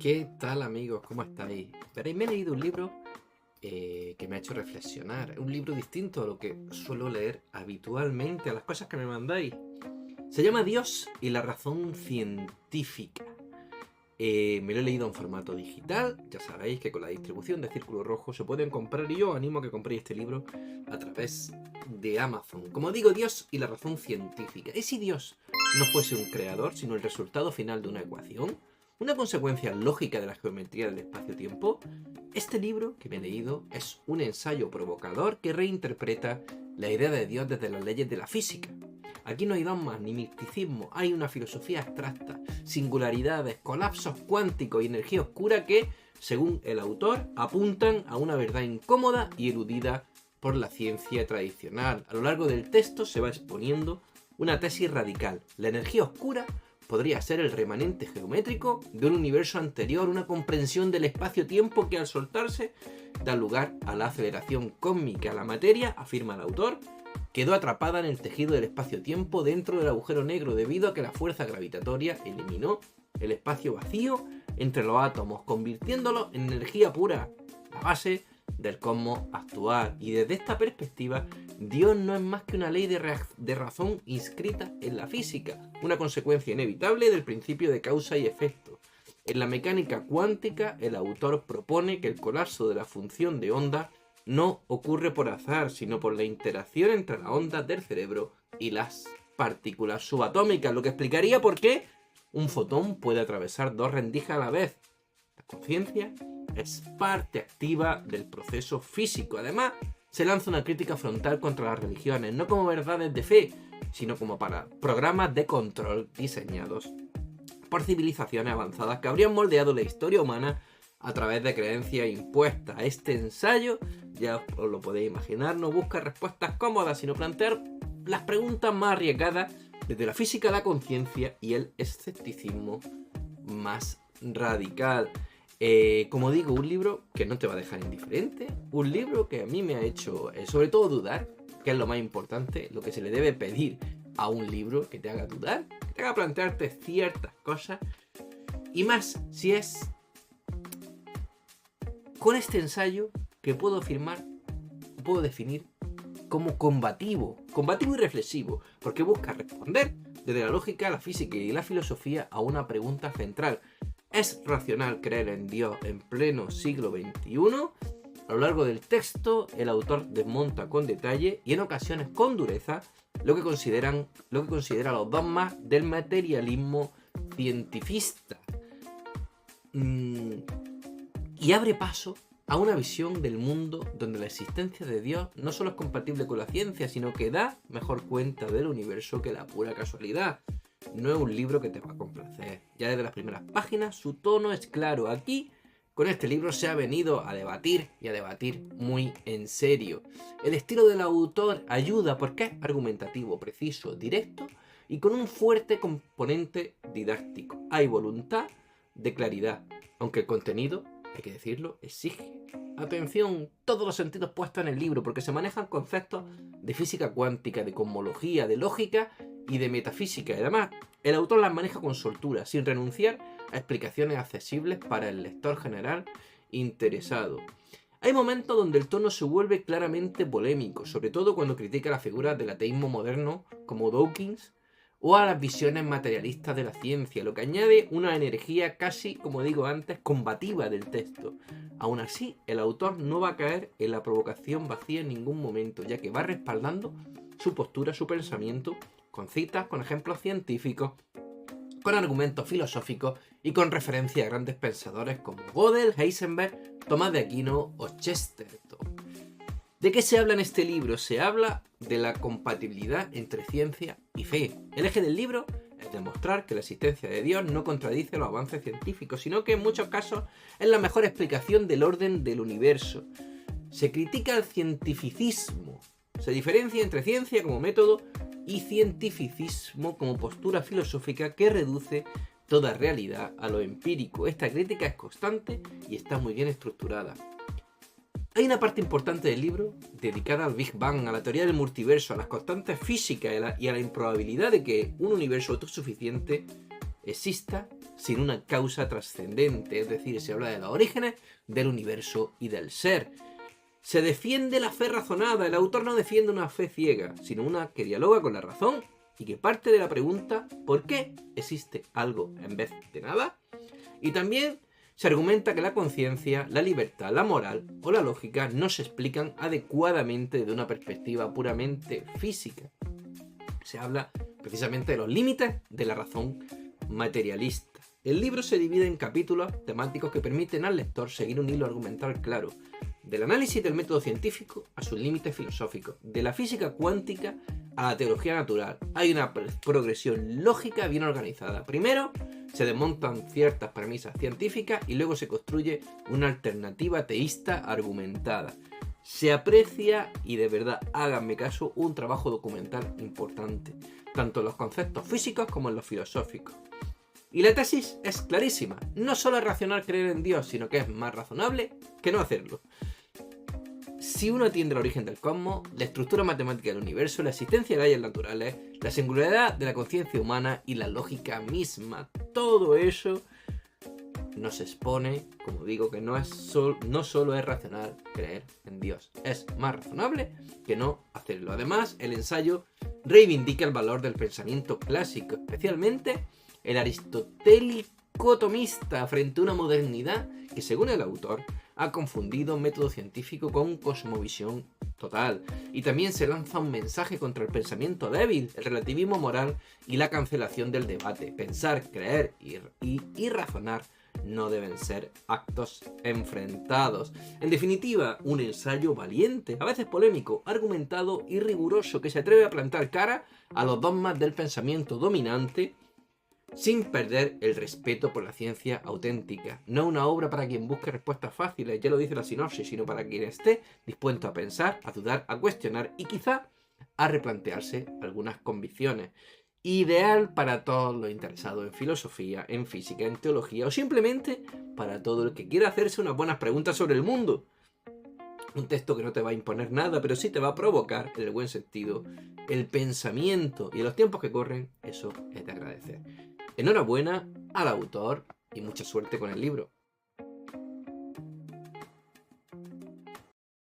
¿Qué tal, amigos? ¿Cómo estáis? Veréis, me he leído un libro que me ha hecho reflexionar. Un libro distinto a lo que suelo leer habitualmente, a las cosas que me mandáis. Se llama Dios y la razón científica. Me lo he leído en formato digital. Ya sabéis que con la distribución de Círculo Rojo se pueden comprar, y yo animo a que compréis este libro a través de Amazon. Como digo, Dios y la razón científica. ¿Y si Dios no fuese un creador, sino el resultado final de una ecuación? ¿Una consecuencia lógica de la geometría del espacio-tiempo? Este libro que me he leído es un ensayo provocador que reinterpreta la idea de Dios desde las leyes de la física. Aquí no hay dogmas ni misticismo, hay una filosofía abstracta, singularidades, colapsos cuánticos y energía oscura que, según el autor, apuntan a una verdad incómoda y eludida por la ciencia tradicional. A lo largo del texto se va exponiendo una tesis radical. La energía oscura podría ser el remanente geométrico de un universo anterior, una comprensión del espacio-tiempo que al soltarse da lugar a la aceleración cósmica. La materia, afirma el autor, quedó atrapada en el tejido del espacio-tiempo dentro del agujero negro debido a que la fuerza gravitatoria eliminó el espacio vacío entre los átomos, convirtiéndolo en energía pura, la base del cosmos actual. Y desde esta perspectiva, Dios no es más que una ley de razón inscrita en la física, una consecuencia inevitable del principio de causa y efecto. En la mecánica cuántica, el autor propone que el colapso de la función de onda no ocurre por azar, sino por la interacción entre las ondas del cerebro y las partículas subatómicas, lo que explicaría por qué un fotón puede atravesar dos rendijas a la vez. La conciencia es parte activa del proceso físico. Además, se lanza una crítica frontal contra las religiones, no como verdades de fe, sino como para programas de control diseñados por civilizaciones avanzadas que habrían moldeado la historia humana a través de creencias impuestas. Este ensayo, ya os lo podéis imaginar, no busca respuestas cómodas, sino plantear las preguntas más arriesgadas desde la física, la conciencia y el escepticismo más radical. Como digo, un libro que no te va a dejar indiferente, un libro que a mí me ha hecho sobre todo dudar, que es lo más importante, lo que se le debe pedir a un libro, que te haga dudar, que te haga plantearte ciertas cosas, y más si es con este ensayo que puedo definir como combativo y reflexivo, porque busca responder desde la lógica, la física y la filosofía a una pregunta central. ¿Es racional creer en Dios en pleno siglo XXI? A lo largo del texto, el autor desmonta con detalle y en ocasiones con dureza lo que considera los dogmas del materialismo cientifista. Y abre paso a una visión del mundo donde la existencia de Dios no solo es compatible con la ciencia, sino que da mejor cuenta del universo que la pura casualidad. No es un libro que te va a complacer. Ya desde las primeras páginas su tono es claro. Aquí, con este libro, se ha venido a debatir y a debatir muy en serio. El estilo del autor ayuda porque es argumentativo, preciso, directo y con un fuerte componente didáctico. Hay voluntad de claridad, aunque el contenido, hay que decirlo, exige atención, todos los sentidos puestos en el libro, porque se manejan conceptos de física cuántica, de cosmología, de lógica y de metafísica. Y además, el autor las maneja con soltura, sin renunciar a explicaciones accesibles para el lector general interesado. Hay momentos donde el tono se vuelve claramente polémico, sobre todo cuando critica las figuras del ateísmo moderno como Dawkins o a las visiones materialistas de la ciencia, lo que añade una energía casi, como digo antes, combativa del texto. Aún así, el autor no va a caer en la provocación vacía en ningún momento, ya que va respaldando su postura, su pensamiento, con citas, con ejemplos científicos, con argumentos filosóficos y con referencia a grandes pensadores como Gödel, Heisenberg, Tomás de Aquino o Chesterton. ¿De qué se habla en este libro? Se habla de la compatibilidad entre ciencia y fe. El eje del libro es demostrar que la existencia de Dios no contradice los avances científicos, sino que en muchos casos es la mejor explicación del orden del universo. Se critica el cientificismo. Se diferencia entre ciencia como método y cientificismo como postura filosófica que reduce toda realidad a lo empírico. Esta crítica es constante y está muy bien estructurada. Hay una parte importante del libro dedicada al Big Bang, a la teoría del multiverso, a las constantes físicas y a la improbabilidad de que un universo autosuficiente exista sin una causa trascendente, es decir, se habla de los orígenes del universo y del ser. Se defiende la fe razonada, el autor no defiende una fe ciega, sino una que dialoga con la razón y que parte de la pregunta ¿por qué existe algo en vez de nada? Y también se argumenta que la conciencia, la libertad, la moral o la lógica no se explican adecuadamente desde una perspectiva puramente física. Se habla precisamente de los límites de la razón materialista. El libro se divide en capítulos temáticos que permiten al lector seguir un hilo argumental claro, del análisis del método científico a sus límites filosóficos, de la física cuántica a la teología natural. Hay una progresión lógica bien organizada. Primero se desmontan ciertas premisas científicas y luego se construye una alternativa teísta argumentada. Se aprecia, y de verdad háganme caso, un trabajo documental importante, tanto en los conceptos físicos como en los filosóficos. Y la tesis es clarísima, no solo es racional creer en Dios, sino que es más razonable que no hacerlo. Si uno atiende el origen del cosmos, la estructura matemática del universo, la existencia de leyes naturales, la singularidad de la conciencia humana y la lógica misma, todo eso nos expone, como digo, que no solo es racional creer en Dios, es más razonable que no hacerlo. Además, el ensayo reivindica el valor del pensamiento clásico, especialmente el aristotélico tomista, frente a una modernidad que, según el autor, ha confundido método científico con cosmovisión total. Y también se lanza un mensaje contra el pensamiento débil, el relativismo moral y la cancelación del debate. Pensar, creer y razonar no deben ser actos enfrentados. En definitiva, un ensayo valiente, a veces polémico, argumentado y riguroso, que se atreve a plantar cara a los dogmas del pensamiento dominante sin perder el respeto por la ciencia auténtica. No una obra para quien busque respuestas fáciles, ya lo dice la sinopsis, sino para quien esté dispuesto a pensar, a dudar, a cuestionar y quizá a replantearse algunas convicciones. Ideal para todos los interesados en filosofía, en física, en teología o simplemente para todo el que quiera hacerse unas buenas preguntas sobre el mundo. Un texto que no te va a imponer nada, pero sí te va a provocar, en el buen sentido, el pensamiento, y en los tiempos que corren, eso es de agradecer. Enhorabuena al autor y mucha suerte con el libro.